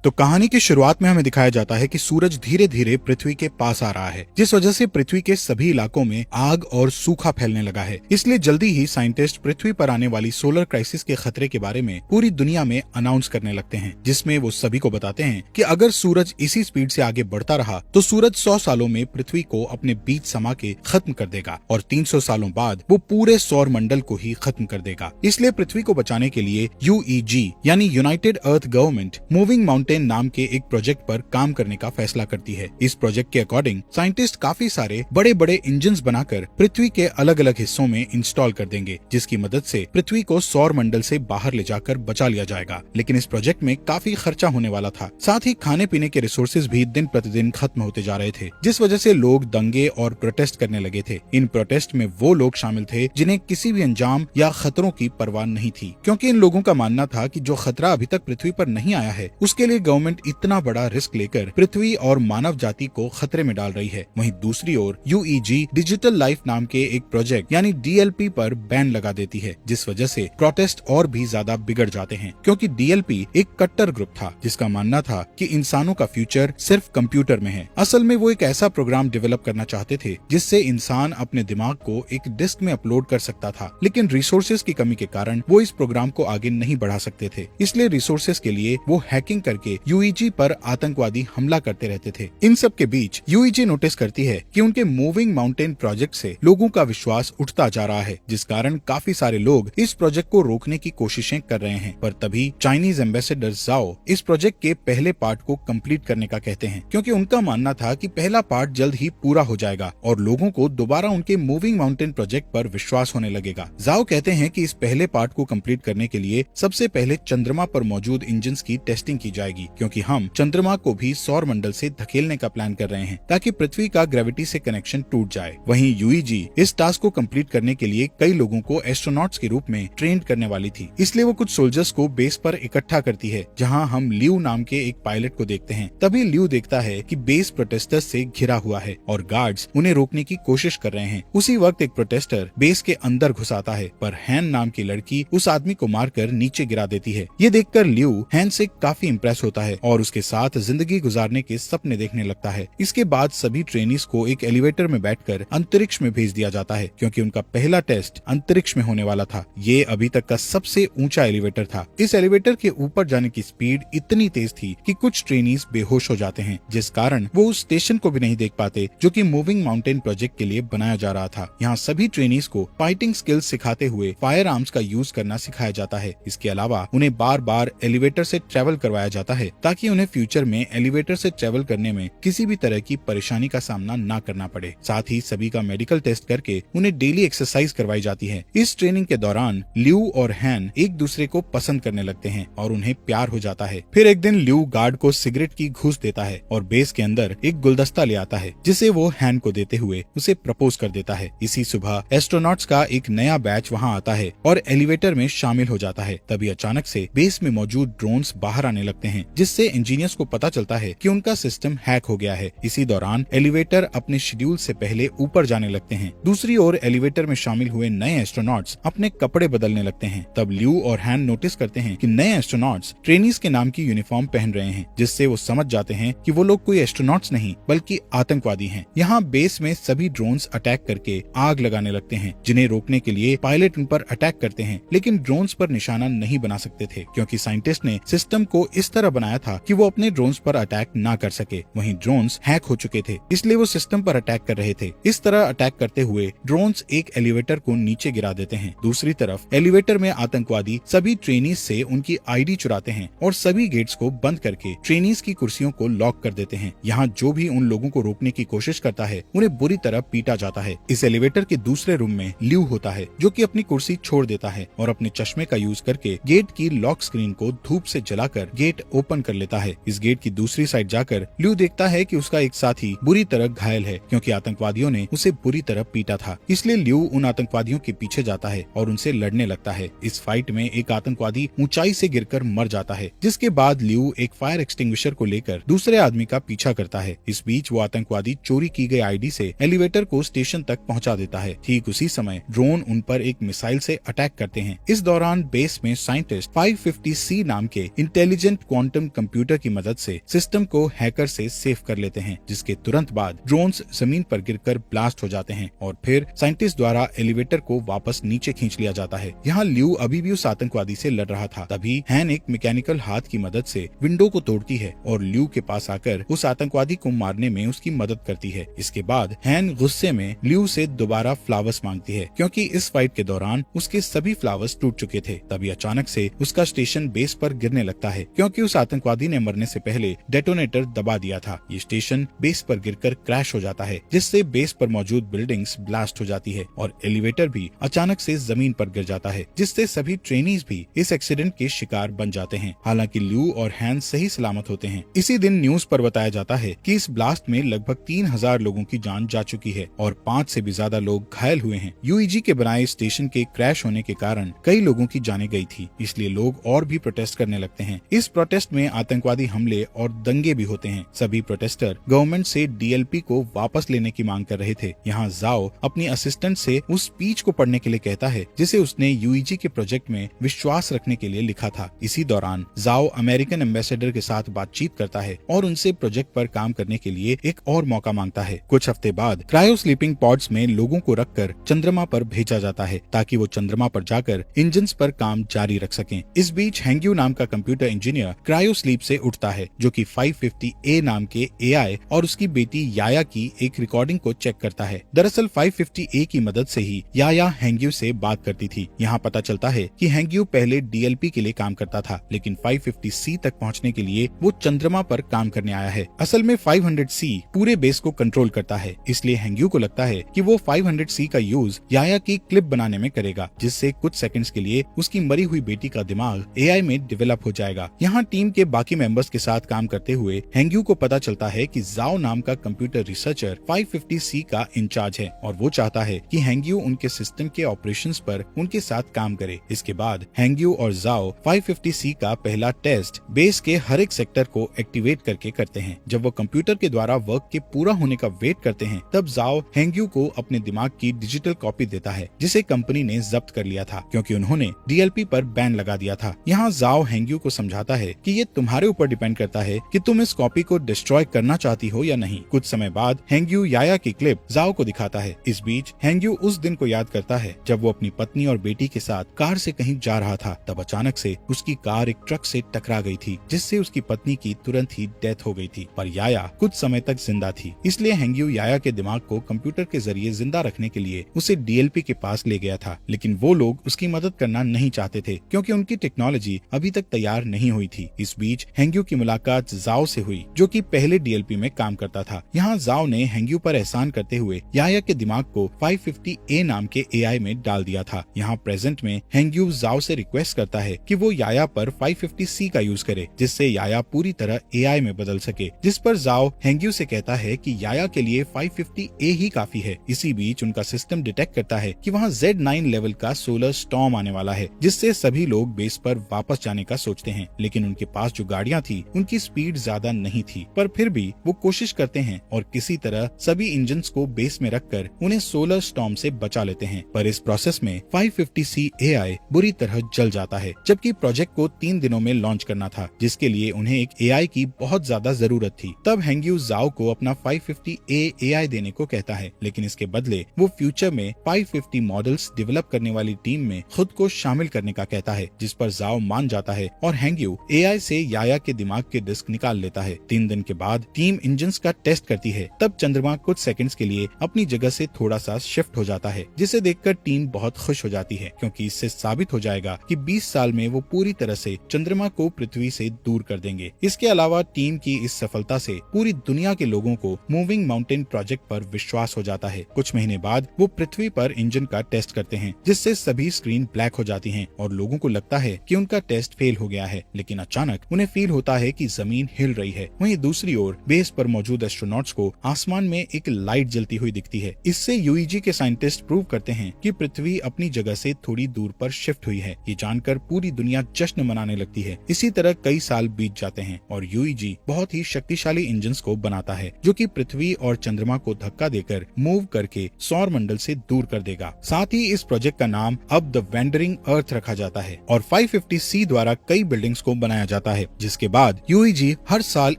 तो कहानी की शुरुआत में हमें दिखाया जाता है कि सूरज धीरे धीरे पृथ्वी के पास आ रहा है, जिस वजह से पृथ्वी के सभी इलाकों में आग और सूखा फैलने लगा है। इसलिए जल्दी ही साइंटिस्ट पृथ्वी पर आने वाली सोलर क्राइसिस के खतरे के बारे में पूरी दुनिया में अनाउंस करने लगते हैं, जिसमें वो सभी को बताते हैं कि अगर सूरज इसी स्पीड से आगे बढ़ता रहा तो सूरज 100 सालों में पृथ्वी को अपने बीच समा के खत्म कर देगा और 300 सालों बाद वो पूरे सौर मंडल को ही खत्म कर देगा। इसलिए पृथ्वी को बचाने के लिए UEG यानी यूनाइटेड अर्थ गवर्नमेंट मूविंग माउंटेन नाम के एक प्रोजेक्ट पर काम करने का फैसला करती है। इस प्रोजेक्ट के अकॉर्डिंग साइंटिस्ट काफी सारे बड़े बड़े इंजन्स बनाकर पृथ्वी के अलग अलग हिस्सों में इंस्टॉल कर देंगे, जिसकी मदद से पृथ्वी को सौर मंडल से बाहर ले जाकर बचा लिया जाएगा। लेकिन इस प्रोजेक्ट में काफी खर्चा होने वाला था, साथ ही खाने पीने के रिसोर्सेज भी दिन प्रतिदिन खत्म होते जा रहे थे, जिस वजह से लोग दंगे और प्रोटेस्ट करने लगे थे। इन प्रोटेस्ट में वो लोग शामिल थे जिन्हें किसी भी अंजाम या खतरों की परवाह नहीं थी, क्योंकि इन लोगों का मानना था कि जो खतरा अभी तक पृथ्वी पर नहीं आया है उसके लिए गवर्नमेंट इतना बड़ा रिस्क लेकर पृथ्वी और मानव जाति को खतरे में डाल रही है। वहीं दूसरी ओर UEG डिजिटल लाइफ नाम के एक प्रोजेक्ट यानी DLP पर बैन लगा देती है, जिस वजह से प्रोटेस्ट और भी ज्यादा बिगड़ जाते हैं, क्योंकि DLP एक कट्टर ग्रुप था जिसका मानना था कि इंसानों का फ्यूचर सिर्फ कंप्यूटर में है। असल में वो एक ऐसा प्रोग्राम डेवलप करना चाहते थे जिससे इंसान अपने दिमाग को एक डिस्क में अपलोड कर सकता था, लेकिन रिसोर्सेज की कमी के कारण वो इस प्रोग्राम को आगे नहीं बढ़ा सकते थे। इसलिए रिसोर्सेज के लिए वो हैकिंग करके UEG पर आतंकवादी हमला करते रहते थे। इन सब के बीच UEG नोटिस करती है कि उनके मूविंग माउंटेन प्रोजेक्ट से लोगों का विश्वास उठता जा रहा है, जिस कारण काफी सारे लोग इस प्रोजेक्ट को रोकने की कोशिशें कर रहे हैं। पर तभी चाइनीज एम्बेसडर जाओ इस प्रोजेक्ट के पहले पार्ट को कंप्लीट करने का कहते हैं, क्योंकि उनका मानना था कि पहला पार्ट जल्द ही पूरा हो जाएगा और लोगों को दोबारा उनके मूविंग माउंटेन प्रोजेक्ट पर विश्वास होने लगेगा। जाओ कहते हैं कि इस पहले पार्ट को कंप्लीट करने के लिए सबसे पहले चंद्रमा पर मौजूद इंजन्स की टेस्टिंग की जाएगी, क्योंकि हम चंद्रमा को भी सौर मंडल से धकेलने का प्लान कर रहे हैं ताकि पृथ्वी का ग्रेविटी से कनेक्शन टूट जाए। वहीं UEG इस टास्क को कंप्लीट करने के लिए कई लोगों को एस्ट्रोनॉट्स के रूप में ट्रेन करने वाली थी, इसलिए वो कुछ सोल्जर्स को बेस पर इकट्ठा करती है, जहां हम लियू नाम के एक पायलट को देखते हैं। तभी लियू देखता है कि बेस प्रोटेस्टर्स से घिरा हुआ है और गार्ड्स उन्हें रोकने की कोशिश कर रहे हैं। उसी वक्त एक प्रोटेस्टर बेस के अंदर घुस आता है, पर हैन नाम की लड़की उस आदमी को मारकर नीचे गिरा देती है। ये देखकर लियू हैन से काफी इम्प्रेस होता है और उसके साथ जिंदगी गुजारने के सपने देखने लगता है। इसके बाद सभी ट्रेनीज को एक एलिवेटर में बैठकर अंतरिक्ष में भेज दिया जाता है, क्योंकि उनका पहला टेस्ट अंतरिक्ष में होने वाला था। ये अभी तक का सबसे ऊंचा एलिवेटर था। इस एलिवेटर के ऊपर जाने की स्पीड इतनी तेज थी कि कुछ ट्रेनीज बेहोश हो जाते हैं, जिस कारण वो उस स्टेशन को भी नहीं देख पाते जो कि मूविंग माउंटेन प्रोजेक्ट के लिए बनाया जा रहा था। यहाँ सभी ट्रेनीज को फाइटिंग स्किल्स सिखाते हुए फायर आर्म्स का यूज करना सिखाया जाता है। इसके अलावा उन्हें बार बार एलिवेटर से ट्रेवल करवाया जाता है ताकि उन्हें फ्यूचर में एलिवेटर से ट्रेवल करने में किसी भी तरह की परेशानी का सामना ना करना पड़े। साथ ही सभी का मेडिकल टेस्ट करके उन्हें डेली एक्सरसाइज करवाई जाती है। इस ट्रेनिंग के दौरान लियू और हैन एक दूसरे को पसंद करने लगते हैं और उन्हें प्यार हो जाता है। फिर एक दिन लियू गार्ड को सिगरेट की घूस देता है और बेस के अंदर एक गुलदस्ता ले आता है, जिसे वो हैन को देते हुए उसे प्रपोज कर देता है। इसी सुबह एस्ट्रोनॉट्स का एक नया बैच वहाँ आता है और एलिवेटर में शामिल हो जाता है। तभी अचानक से बेस में मौजूद ड्रोन्स बाहर आने लगते हैं, जिससे इंजीनियर्स को पता चलता है कि उनका सिस्टम हैक हो गया है। इसी दौरान एलिवेटर अपने शेड्यूल से पहले ऊपर जाने लगते हैं। दूसरी ओर एलिवेटर में शामिल हुए नए एस्ट्रोनॉट्स अपने कपड़े बदलने लगते हैं। तब लियू और हैन नोटिस करते हैं कि नए एस्ट्रोनॉट्स ट्रेनीज के नाम की यूनिफॉर्म पहन रहे हैं, जिससे वो समझ जाते हैं कि वो लोग कोई एस्ट्रोनॉट्स नहीं बल्कि आतंकवादी हैं। यहाँ बेस में सभी ड्रोन्स अटैक करके आग लगाने लगते हैं, जिन्हें रोकने के लिए पायलट उन पर अटैक करते हैं, लेकिन ड्रोन्स पर निशाना नहीं बना सकते थे, क्योंकि साइंटिस्ट ने सिस्टम को इस तरह बनाया था कि वो अपने ड्रोन्स पर अटैक ना कर सके। वहीं ड्रोन्स हैक हो चुके थे, इसलिए वो सिस्टम पर अटैक कर रहे थे। इस तरह अटैक करते हुए ड्रोन्स एक एलिवेटर को नीचे गिरा देते हैं। दूसरी तरफ एलिवेटर में आतंकवादी सभी ट्रेनीज से उनकी ID चुराते हैं और सभी गेट्स को बंद करके ट्रेनीज की कुर्सियों को लॉक कर देते हैं। यहाँ जो भी उन लोगों को रोकने की कोशिश करता है उन्हें बुरी तरह पीटा जाता है। इस एलिवेटर के दूसरे रूम में लियू होता है, जो कि अपनी कुर्सी छोड़ देता है और अपने चश्मे का यूज करके गेट की लॉक स्क्रीन को धूप से जलाकर गेट ओपन कर लेता है। इस गेट की दूसरी साइड जाकर लियू देखता है कि उसका एक साथी बुरी तरह घायल है, क्योंकि आतंकवादियों ने उसे बुरी तरह पीटा था। इसलिए लियू उन आतंकवादियों के पीछे जाता है और उनसे लड़ने लगता है। इस फाइट में एक आतंकवादी ऊंचाई से गिरकर मर जाता है, जिसके बाद लियू एक फायर एक्सटिंग्विशर को लेकर दूसरे आदमी का पीछा करता है। इस बीच वो आतंकवादी चोरी की गई ID से एलिवेटर को स्टेशन तक पहुंचा देता है। ठीक उसी समय ड्रोन उन पर एक मिसाइल से अटैक करते हैं। इस दौरान बेस में साइंटिस्ट 550C नाम के इंटेलिजेंट क्वांटम क्वांटम कंप्यूटर की मदद से सिस्टम को हैकर से सेव कर लेते हैं, जिसके तुरंत बाद ड्रोन्स जमीन पर गिरकर ब्लास्ट हो जाते हैं और फिर साइंटिस्ट द्वारा एलिवेटर को वापस नीचे खींच लिया जाता है। यहाँ ल्यू अभी भी उस आतंकवादी से लड़ रहा था। तभी हैन एक मैकेनिकल हाथ की मदद से विंडो को तोड़ती है और ल्यू के पास आकर उस आतंकवादी को मारने में उसकी मदद करती है। इसके बाद हैन गुस्से में ल्यू से दोबारा फ्लावर्स मांगती है, क्योंकि इस फाइट के दौरान उसके सभी फ्लावर्स टूट चुके थे। तभी अचानक से उसका स्टेशन बेस पर गिरने लगता है, क्योंकि उस आतंकवादी ने मरने से पहले डेटोनेटर दबा दिया था। ये स्टेशन बेस पर गिरकर क्रैश हो जाता है, जिससे बेस पर मौजूद बिल्डिंग्स ब्लास्ट हो जाती है और एलिवेटर भी अचानक से जमीन पर गिर जाता है, जिससे सभी ट्रेनीज भी इस एक्सीडेंट के शिकार बन जाते हैं। हालांकि ल्यू और हैन सही सलामत होते हैं। इसी दिन न्यूज पर बताया जाता है कि इस ब्लास्ट में लगभग 3000 लोगों की जान जा चुकी है और 5 से भी ज्यादा लोग घायल हुए हैं। यूईजी के बनाए स्टेशन के क्रैश होने के कारण कई लोगों की जानें गई थी, इसलिए लोग और भी प्रोटेस्ट करने लगते हैं। इस प्रोटेस्ट में आतंकवादी हमले और दंगे भी होते हैं। सभी प्रोटेस्टर गवर्नमेंट से डीएलपी को वापस लेने की मांग कर रहे थे। यहाँ जाओ अपनी असिस्टेंट से उस स्पीच को पढ़ने के लिए कहता है जिसे उसने यूईजी के प्रोजेक्ट में विश्वास रखने के लिए लिखा था। इसी दौरान जाओ अमेरिकन एम्बेसडर के साथ बातचीत करता है और उनसे प्रोजेक्ट पर काम करने के लिए एक और मौका मांगता है। कुछ हफ्ते बाद क्रायो स्लीपिंग पॉड्स में लोगों को रखकर चंद्रमा पर भेजा जाता है, ताकि वो चंद्रमा पर जाकर इंजन्स पर काम जारी रख सकें। इस बीच हैंग्यू नाम का कंप्यूटर इंजीनियर क्रायो स्लीप से उठता है, जो कि 550A नाम के एआई और उसकी बेटी याया की एक रिकॉर्डिंग को चेक करता है। दरअसल 550A की मदद से ही याया हैंग्यू से बात करती थी। यहाँ पता चलता है कि हैंग्यू पहले डीएलपी के लिए काम करता था, लेकिन 550C तक पहुँचने के लिए वो चंद्रमा पर काम करने आया है। असल में 500C पूरे बेस को कंट्रोल करता है, इसलिए हैंग्यू को लगता है कि वो 500C का यूज याया की क्लिप बनाने में करेगा, जिससे कुछ सेकंड्स के लिए उसकी मरी हुई बेटी का दिमाग एआई में डेवलप हो जाएगा। यहाँ टीम के बाकी मेंबर्स के साथ काम करते हुए हैंग्यू को पता चलता है कि जाओ नाम का कंप्यूटर रिसर्चर 550C का इंचार्ज है और वो चाहता है कि हैंग्यू उनके सिस्टम के ऑपरेशंस पर उनके साथ काम करे। इसके बाद हैंग्यू और जाओ 550C का पहला टेस्ट बेस के हर एक सेक्टर को एक्टिवेट करके करते हैं। जब वो कंप्यूटर के द्वारा वर्क के पूरा होने का वेट करते हैं, तब जाओ हैंग्यू को अपने दिमाग की डिजिटल कॉपी देता है, जिसे कंपनी ने जब्त कर लिया था, क्योंकि उन्होंने डीएलपी पर बैन लगा दिया था। यहाँ जाओ हैंग्यू को समझाता है कि ये तुम्हारे ऊपर डिपेंड करता है कि तुम इस कॉपी को डिस्ट्रॉय करना चाहती हो या नहीं। कुछ समय बाद हैंग्यू याया की क्लिप जाओ को दिखाता है। इस बीच हैंग्यू उस दिन को याद करता है जब वो अपनी पत्नी और बेटी के साथ कार से कहीं जा रहा था। तब अचानक से उसकी कार एक ट्रक से टकरा गई थी, जिससे उसकी पत्नी की तुरंत ही डेथ हो गई थी, पर याया कुछ समय तक जिंदा थी। इसलिए हैंग्यू याया के दिमाग को कंप्यूटर के जरिए जिंदा रखने के लिए उसे डीएलपी के पास ले गया था, लेकिन वो लोग उसकी मदद करना नहीं चाहते थे, क्योंकि उनकी टेक्नोलॉजी अभी तक तैयार नहीं हुई थी। इस बीच हैंग्यू की मुलाकात जाओ से हुई, जो कि पहले डीएलपी में काम करता था। यहाँ जाओ ने हैंग्यू पर एहसान करते हुए याया के दिमाग को 550A नाम के एआई में डाल दिया था। यहाँ प्रेजेंट में हैंग्यू जाओ से रिक्वेस्ट करता है कि वो याया पर 550C का यूज करे, जिससे याया पूरी तरह एआई में बदल सके, जिस पर जाओ हैंग्यू से कहता है कि याया के लिए 550A ही काफी है। इसी बीच उनका सिस्टम डिटेक्ट करता है कि वहाँ Z9 लेवल का सोलर स्टॉर्म आने वाला है, जिससे सभी लोग बेस पर वापस जाने का सोचते हैं, लेकिन उनके पास जो गाड़ियाँ थी उनकी स्पीड ज्यादा नहीं थी, पर फिर भी वो कोशिश करते हैं और किसी तरह सभी इंजन्स को बेस में रखकर उन्हें सोलर स्टॉर्म से बचा लेते हैं। पर इस प्रोसेस में 550C एआई बुरी तरह जल जाता है, जबकि प्रोजेक्ट को 3 दिनों में लॉन्च करना था, जिसके लिए उन्हें एक एआई की बहुत ज्यादा जरूरत थी। तब हैंग्यू जाओ को अपना 550A एआई देने को कहता है, लेकिन इसके बदले वो फ्यूचर में 550 मॉडल्स डेवलप करने वाली टीम में खुद को शामिल करने का कहता है, जिस पर जाओ मान जाता है और हैंग्यू एआई से याया के दिमाग के डिस्क निकाल लेता है। 3 दिन के बाद टीम इंजन्स का टेस्ट करती है। तब चंद्रमा कुछ सेकंड्स के लिए अपनी जगह से थोड़ा सा शिफ्ट हो जाता है, जिसे देखकर टीम बहुत खुश हो जाती है, क्योंकि इससे साबित हो जाएगा कि 20 साल में वो पूरी तरह से चंद्रमा को पृथ्वी से दूर कर देंगे। इसके अलावा टीम की इस सफलता से पूरी दुनिया के लोगों को मूविंग माउंटेन प्रोजेक्ट पर विश्वास हो जाता है। कुछ महीने बाद वो पृथ्वी पर इंजन का टेस्ट करते हैं, जिससे सभी स्क्रीन ब्लैक हो जाती हैं और लोगों को लगता है कि उनका टेस्ट फेल हो गया है, लेकिन अचानक उन्हें फील होता है कि जमीन हिल रही है। वहीं दूसरी ओर बेस पर मौजूद एस्ट्रोनॉट्स को आसमान में एक लाइट जलती हुई दिखती है। इससे यूईजी के साइंटिस्ट प्रूव करते हैं कि पृथ्वी अपनी जगह से थोड़ी दूर पर शिफ्ट हुई है। ये जानकर पूरी दुनिया जश्न मनाने लगती है। इसी तरह कई साल बीत जाते हैं और यूईजी बहुत ही शक्तिशाली इंजन्स को बनाता है, जो कि पृथ्वी और चंद्रमा को धक्का देकर मूव करके सौर मंडल से दूर कर देगा। साथ ही इस प्रोजेक्ट का नाम अब द वेंडरिंग अर्थ रखा जाता है और 550C द्वारा कई बिल्डिंग्स को बनाया जाता है। जाता है, जिसके बाद यूईजी हर साल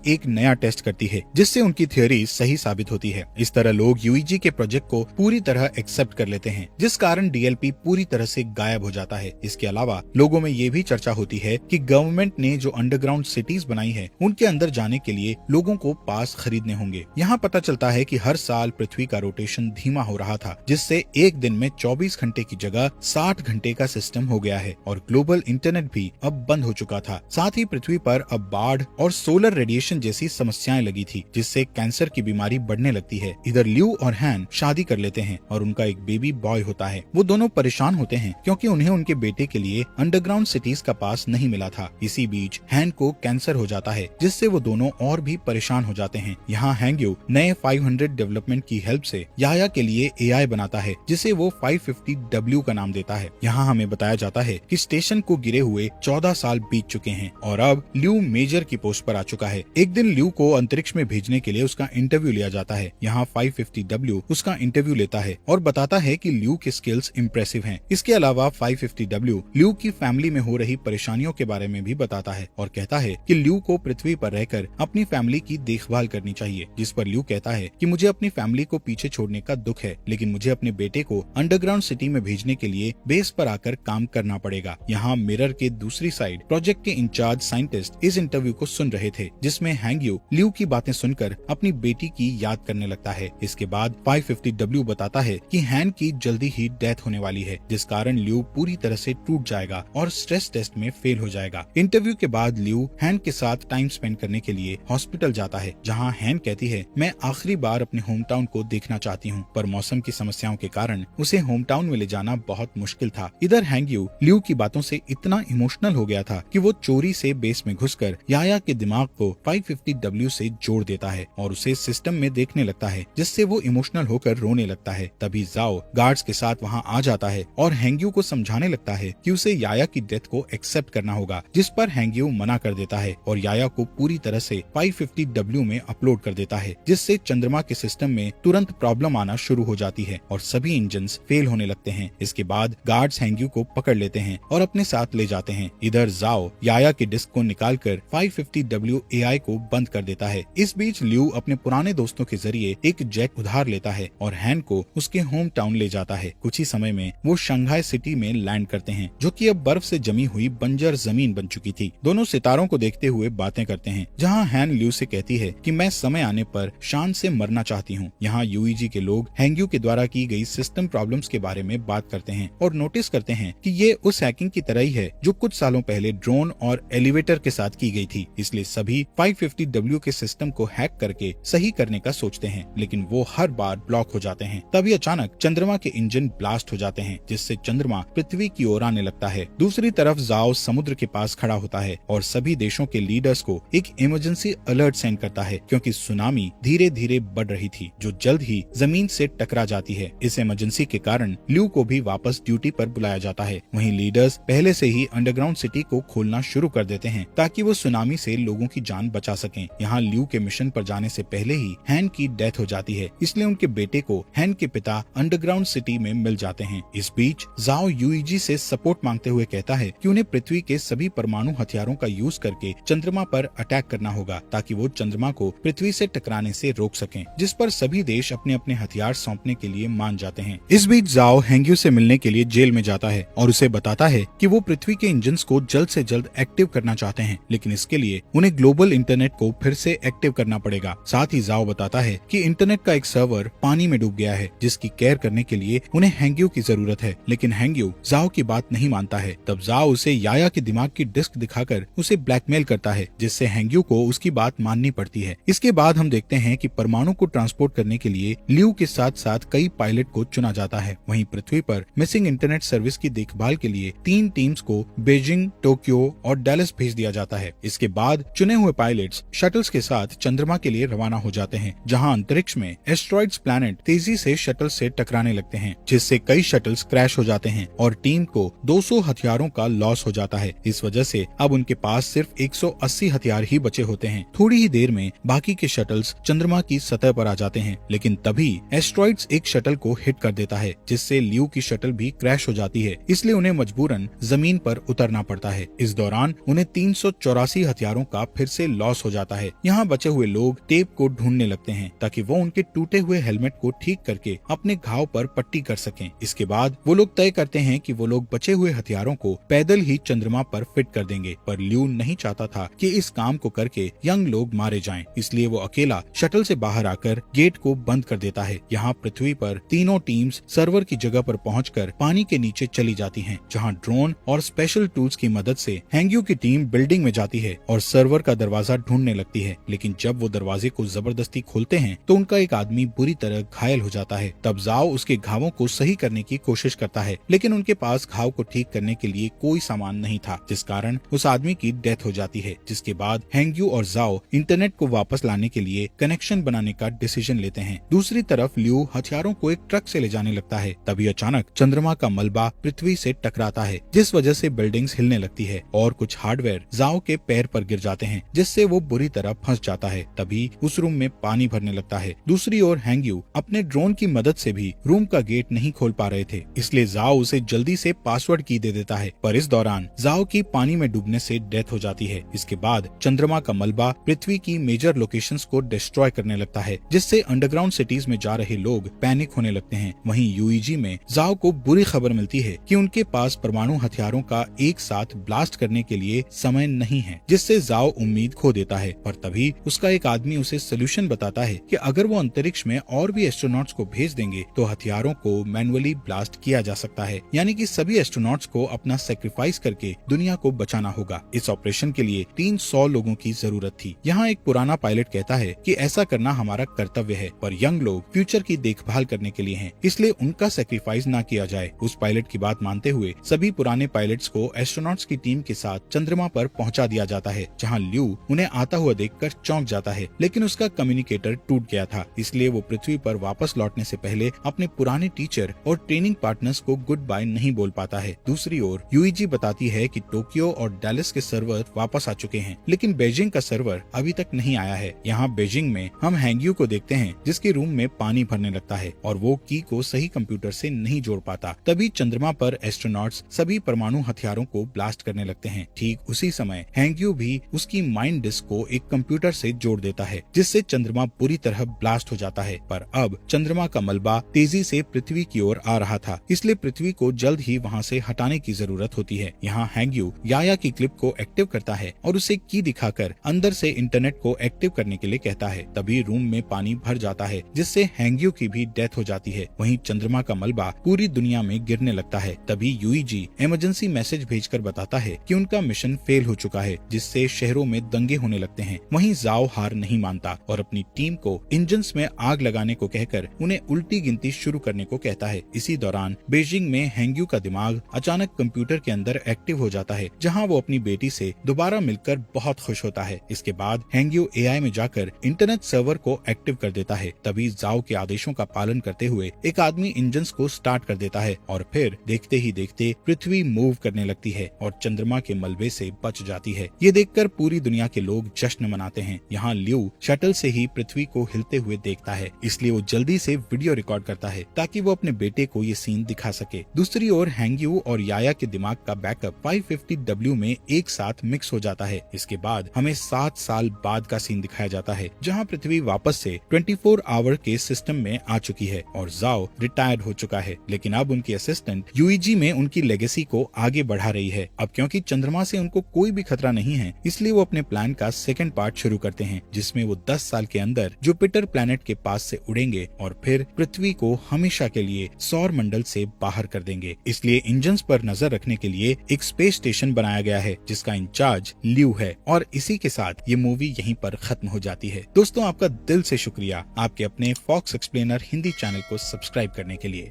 एक नया टेस्ट करती है जिससे उनकी थ्योरी सही साबित होती है। इस तरह लोग यूईजी के प्रोजेक्ट को पूरी तरह एक्सेप्ट कर लेते हैं, जिस कारण डीएलपी पूरी तरह से गायब हो जाता है। इसके अलावा लोगों में ये भी चर्चा होती है कि गवर्नमेंट ने जो अंडरग्राउंड सिटीज बनाई है उनके अंदर जाने के लिए लोगों को पास खरीदने होंगे। यहाँ पता चलता है कि हर साल पृथ्वी का रोटेशन धीमा हो रहा था, जिससे एक दिन में 24 घंटे की जगह 60 घंटे का सिस्टम हो गया है और ग्लोबल इंटरनेट भी अब बंद हो चुका था। साथ ही पृथ्वी पर अब बाढ़ और सोलर रेडिएशन जैसी समस्याएं लगी थी, जिससे कैंसर की बीमारी बढ़ने लगती है। इधर ल्यू और हैन शादी कर लेते हैं और उनका एक बेबी बॉय होता है। वो दोनों परेशान होते हैं क्योंकि उन्हें उनके बेटे के लिए अंडरग्राउंड सिटीज का पास नहीं मिला था। इसी बीच हैन को कैंसर हो जाता है, जिससे वो दोनों और भी परेशान हो जाते हैं। यहाँ हैंग्यू नए 500 डेवलपमेंट की हेल्प से याया के लिए एआई बनाता है, जिसे वो 550W का नाम देता है। यहाँ हमें बताया जाता है कि स्टेशन को गिरे हुए 14 साल बीत चुके हैं और अब ल्यू मेजर की पोस्ट पर आ चुका है। एक दिन ल्यू को अंतरिक्ष में भेजने के लिए उसका इंटरव्यू लिया जाता है। यहाँ 550W उसका इंटरव्यू लेता है और बताता है कि ल्यू के स्किल्स इम्प्रेसिव हैं। इसके अलावा 550W ल्यू की फैमिली में हो रही परेशानियों के बारे में भी बताता है और कहता है कि ल्यू को पृथ्वी पर रहकर अपनी फैमिली की देखभाल करनी चाहिए, जिस पर ल्यू कहता है कि मुझे अपनी फैमिली को पीछे छोड़ने का दुख है, लेकिन मुझे अपने बेटे को अंडरग्राउंड सिटी में भेजने के लिए बेस पर आकर काम करना पड़ेगा। यहाँ मिरर के दूसरी साइड प्रोजेक्ट के इंचार्ज साइंटिस्ट इस इंटरव्यू को सुन रहे थे, जिसमें हैंग्यू ल्यू की बातें सुनकर अपनी बेटी की याद करने लगता है। इसके बाद 550W बताता है कि हैन की जल्दी ही डेथ होने वाली है, जिस कारण ल्यू पूरी तरह से टूट जाएगा और स्ट्रेस टेस्ट में फेल हो जाएगा। इंटरव्यू के बाद ल्यू हैन के साथ टाइम स्पेंड करने के लिए हॉस्पिटल जाता है, जहाँ हैन कहती है मैं आखिरी बार अपने होम टाउन को देखना चाहती हूँ, पर मौसम की समस्याओं के कारण उसे होम टाउन में ले जाना बहुत मुश्किल था। इधर हैंग्यू ल्यू की बातों से इतना इमोशनल हो गया था कि वो चोरी से बेस में घुसकर याया के दिमाग को 550W से जोड़ देता है और उसे सिस्टम में देखने लगता है, जिससे वो इमोशनल होकर रोने लगता है। तभी जाओ गार्ड्स के साथ वहाँ आ जाता है और हैंग्यू को समझाने लगता है कि उसे याया की डेथ को एक्सेप्ट करना होगा, जिस पर हैंग्यू मना कर देता है और याया को पूरी तरह से 550W में अपलोड कर देता है, जिससे चंद्रमा के सिस्टम में तुरंत प्रॉब्लम आना शुरू हो जाती है और सभी इंजन्स फेल होने लगते हैं। इसके बाद गार्ड्स हैंग्यू को पकड़ लेते हैं और अपने साथ ले जाते हैं। इधर जाओ याया की डिस्क को निकालकर 550W एआई को बंद कर देता है। इस बीच ल्यू अपने पुराने दोस्तों के जरिए एक जेट उधार लेता है और हैन को उसके होम टाउन ले जाता है। कुछ ही समय में वो शंघाई सिटी में लैंड करते हैं, जो कि अब बर्फ से जमी हुई बंजर जमीन बन चुकी थी। दोनों सितारों को देखते हुए बातें करते हैं, जहाँ हैन ल्यू से कहती है कि मैं समय आने पर शान से मरना चाहती हूँ। यहाँ यूईजी के लोग हैंग्यू के द्वारा की गई सिस्टम प्रॉब्लम्स के बारे में बात करते हैं और नोटिस करते हैं कि ये उस हैकिंग की तरह ही है जो कुछ सालों पहले ड्रोन और एलिवेटर के साथ की गई थी। इसलिए सभी 550W के सिस्टम को हैक करके सही करने का सोचते हैं, लेकिन वो हर बार ब्लॉक हो जाते हैं। तभी अचानक चंद्रमा के इंजन ब्लास्ट हो जाते हैं, जिससे चंद्रमा पृथ्वी की ओर आने लगता है। दूसरी तरफ जाओ समुद्र के पास खड़ा होता है और सभी देशों के लीडर्स को एक इमरजेंसी अलर्ट सेंड करता है, क्योंकि सुनामी धीरे धीरे बढ़ रही थी जो जल्द ही जमीन से टकरा जाती है। इस इमरजेंसी के कारण ल्यू को भी वापस ड्यूटी पर बुलाया जाता है। वहीं लीडर्स पहले से ही अंडरग्राउंड सिटी को खोलना शुरू कर देते हैं ताकि वो सुनामी से लोगों की जान बचा सकें। यहाँ ल्यू के मिशन पर जाने से पहले ही हैन की डेथ हो जाती है, इसलिए उनके बेटे को हैन के पिता अंडरग्राउंड सिटी में मिल जाते हैं। इस बीच जाओ यूईजी से सपोर्ट मांगते हुए कहता है कि उन्हें पृथ्वी के सभी परमाणु हथियारों का यूज करके चंद्रमा पर अटैक करना होगा, ताकि वो चंद्रमा को पृथ्वी से टकराने से रोक सकें, जिस पर सभी देश अपने अपने हथियार सौंपने के लिए मान जाते हैं। इस बीच जाओ हैंग्यू से मिलने के लिए जेल में जाता है और उसे बताता है कि वो पृथ्वी के इंजन्स को जल्द से जल्द एक्टिव करना चाहते हैं, लेकिन इसके लिए उन्हें ग्लोबल इंटरनेट को फिर से एक्टिव करना पड़ेगा। साथ ही जाओ बताता है कि इंटरनेट का एक सर्वर पानी में डूब गया है, जिसकी केयर करने के लिए उन्हें हैंग्यू की जरूरत है, लेकिन हैंग्यू जाओ की बात नहीं मानता है। तब जाओ उसे याया के दिमाग की डिस्क दिखाकर उसे ब्लैकमेल करता है, जिससे हैंग्यू को उसकी बात माननी पड़ती है। इसके बाद हम देखते हैं कि परमाणु को ट्रांसपोर्ट करने के लिए ल्यू के साथ साथ कई पायलट को चुना जाता है। वहीं पृथ्वी पर मिसिंग इंटरनेट सर्विस की देखभाल के लिए 3 टीम्स को बीजिंग, टोक्यो और डैलस भेज दिया जाता है। इसके बाद चुने हुए पायलट्स शटल्स के साथ चंद्रमा के लिए रवाना हो जाते हैं, जहां अंतरिक्ष में एस्ट्रॉइड्स प्लैनेट तेजी से शटल से टकराने लगते हैं, जिससे कई शटल्स क्रैश हो जाते हैं और टीम को 200 हथियारों का लॉस हो जाता है। इस वजह से अब उनके पास सिर्फ 180 हथियार ही बचे होते हैं। थोड़ी ही देर में बाकी के शटल्स चंद्रमा की सतह पर आ जाते हैं, लेकिन तभी एस्ट्रॉइड्स एक शटल को हिट कर देता है, जिससे ल्यू की शटल भी क्रैश हो जाती है। इसलिए उन्हें मजबूरन जमीन पर उतरना पड़ता है। इस दौरान उन्हें 384 हथियारों का फिर से लॉस हो जाता है। यहाँ बचे हुए लोग टेप को ढूंढने लगते हैं ताकि वो उनके टूटे हुए हेलमेट को ठीक करके अपने घाव पर पट्टी कर सकें। इसके बाद वो लोग तय करते हैं कि वो लोग बचे हुए हथियारों को पैदल ही चंद्रमा पर फिट कर देंगे, पर ल्यू नहीं चाहता था कि इस काम को करके यंग लोग मारे जाएं, इसलिए वो अकेला शटल से बाहर आकर गेट को बंद कर देता है। यहाँ पृथ्वी पर तीनों टीम्स सर्वर की जगह पर पहुंचकर पानी के नीचे चली जाती हैं, जहाँ ड्रोन और स्पेशल टूल्स की मदद से हैंग्यू की टीम बिल्डिंग में जाती है और सर्वर का दरवाजा ढूंढने लगती है। लेकिन जब वो दरवाजे को जबरदस्ती खोलते हैं तो उनका एक आदमी बुरी तरह घायल हो जाता है। तब जाओ उसके घावों को सही करने की कोशिश करता है, लेकिन उनके पास घाव को ठीक करने के लिए कोई सामान नहीं था, जिस कारण उस आदमी की डेथ हो जाती है। जिसके बाद हैंग्यू और जाओ इंटरनेट को वापस लाने के लिए कनेक्शन बनाने का डिसीजन लेते हैं। दूसरी तरफ ल्यू हथियारों को एक ट्रक से ले जाने लगता है। तभी अचानक चंद्रमा का मलबा पृथ्वी से टकराता है, जिस वजह से बिल्डिंग्स हिलने लगती है और कुछ हार्डवेयर जाओ के पैर पर गिर जाते हैं, जिससे वो बुरी तरह फंस जाता है। तभी उस रूम में पानी भरने लगता है। दूसरी ओर हैंग्यू अपने ड्रोन की मदद से भी रूम का गेट नहीं खोल पा रहे थे, इसलिए जाओ उसे जल्दी से पासवर्ड की दे देता है, पर इस दौरान जाओ की पानी में डूबने से डेथ हो जाती है। इसके बाद चंद्रमा का मलबा पृथ्वी की मेजर लोकेशंस को डिस्ट्रॉय करने लगता है, जिससे अंडरग्राउंड सिटीज में जा रहे लोग पैनिक होने लगते हैं। वहीं यूईजी में जाओ को बुरी खबर मिलती है कि उनके पास परमाणु हथियारों का एक साथ ब्लास्ट करने के लिए समय नहीं है, जिससे जाओ उम्मीद खो देता है। पर तभी उसका एक आदमी उसे सोल्यूशन बताता है कि अगर वो अंतरिक्ष में और भी एस्ट्रोनॉट्स को भेज देंगे तो हथियारों को मैनुअली ब्लास्ट किया जा सकता है, यानी कि सभी एस्ट्रोनॉट्स को अपना सेक्रीफाइस करके दुनिया को बचाना होगा। इस ऑपरेशन के लिए 300 लोगों की जरूरत थी। यहाँ एक पुराना पायलट कहता है कि ऐसा करना हमारा कर्तव्य है, पर यंग लोग फ्यूचर की देखभाल करने के लिए हैं, इसलिए उनका सेक्रीफाइस ना किया जाए। उस पायलट की बात मानते हुए सभी पुराने पायलट्स को एस्ट्रोनॉट्स की टीम के साथ चंद्रमा पर पहुंचा दिया जाता है, जहां ल्यू उन्हें आता हुआ देखकर चौंक जाता है, लेकिन उसका कम्युनिकेटर टूट गया था, इसलिए वो पृथ्वी पर वापस लौटने से पहले अपने पुराने टीचर और ट्रेनिंग पार्टनर्स को गुड बाय नहीं बोल पाता है। दूसरी ओर यूईजी बताती है कि टोक्यो और डैलस के सर्वर वापस आ चुके हैं, लेकिन बीजिंग का सर्वर अभी तक नहीं आया है। यहाँ बीजिंग में हम हैंग्यू को देखते हैं, जिसके रूम में पानी भरने लगता है और वो की को सही कंप्यूटर से नहीं जोड़ पाता। तभी चंद्रमा पर एस्ट्रोनॉट्स सभी परमाणु हथियारों को ब्लास्ट करने लगते हैं। ठीक उसी समय हैंग्यू भी उसकी माइंड डिस्क को एक कंप्यूटर से जोड़ देता है, जिससे चंद्रमा पूरी तरह ब्लास्ट हो जाता है। पर अब चंद्रमा का मलबा तेजी से पृथ्वी की ओर आ रहा था, इसलिए पृथ्वी को जल्द ही वहाँ से हटाने की जरूरत होती है। यहाँ हैंग्यू याया की क्लिप को एक्टिव करता है और उसे की दिखाकर अंदर से इंटरनेट को एक्टिव करने के लिए कहता है। तभी रूम में पानी भर जाता है, जिससे हैंग्यू की भी डेथ हो जाती है। वहीं चंद्रमा का मलबा पूरी दुनिया में गिरने लगता है। तभी यूईजी इमरजेंसी मैसेज भेजकर बताता है कि उनका मिशन फेल हो चुका है, जिससे शहरों में दंगे होने लगते हैं। वहीं जाओ हार नहीं मानता और अपनी टीम को इंजन्स में आग लगाने को कहकर उन्हें उल्टी गिनती शुरू करने को कहता है। इसी दौरान बीजिंग में हैंग्यू का दिमाग अचानक कंप्यूटर के अंदर एक्टिव हो जाता है, जहाँ वो अपनी बेटी से दोबारा मिलकर बहुत खुश होता है। इसके बाद हैंग्यू एआई में जाकर इंटरनेट सर्वर को एक्टिव कर देता है। तभी जाओ के आदेशों का पालन करते हुए एक आदमी इंजन्स को स्टार्ट कर देता है और फिर देखते ही देखते पृथ्वी मूव करने लगती है और चंद्रमा के मलबे से बच जाती है। ये देखकर पूरी दुनिया के लोग जश्न मनाते हैं। यहाँ ल्यू शटल से ही पृथ्वी को हिलते हुए देखता है, इसलिए वो जल्दी से वीडियो रिकॉर्ड करता है ताकि वो अपने बेटे को ये सीन दिखा सके। दूसरी ओर हैंग्यू और याया के दिमाग का बैकअप 550W में एक साथ मिक्स हो जाता है। इसके बाद हमें 7 साल बाद का सीन दिखाया जाता है, जहाँ पृथ्वी वापस से 24 आवर के सिस्टम में आ चुकी है और जाओ रिटायर्ड हो चुका है। लेकिन अब उनकी असिस्टेंट यूईजी में उनकी लेगेसी को आगे बढ़ा रही है। अब क्योंकि चंद्रमा से उनको कोई भी खतरा नहीं है, इसलिए वो अपने प्लान का सेकंड पार्ट शुरू करते हैं, जिसमें वो 10 साल के अंदर जुपिटर प्लैनेट के पास से उड़ेंगे और फिर पृथ्वी को हमेशा के लिए सौर मंडल से बाहर कर देंगे। इसलिए इंजन्स पर नजर रखने के लिए एक स्पेस स्टेशन बनाया गया है, जिसका इंचार्ज ल्यू है। और इसी के साथ ये मूवी यहीं पर खत्म हो जाती है। दोस्तों, आपका दिल से शुक्रिया आपके अपने फॉक्स एक्सप्लेनर हिंदी चैनल को सब्सक्राइब करने के लिए।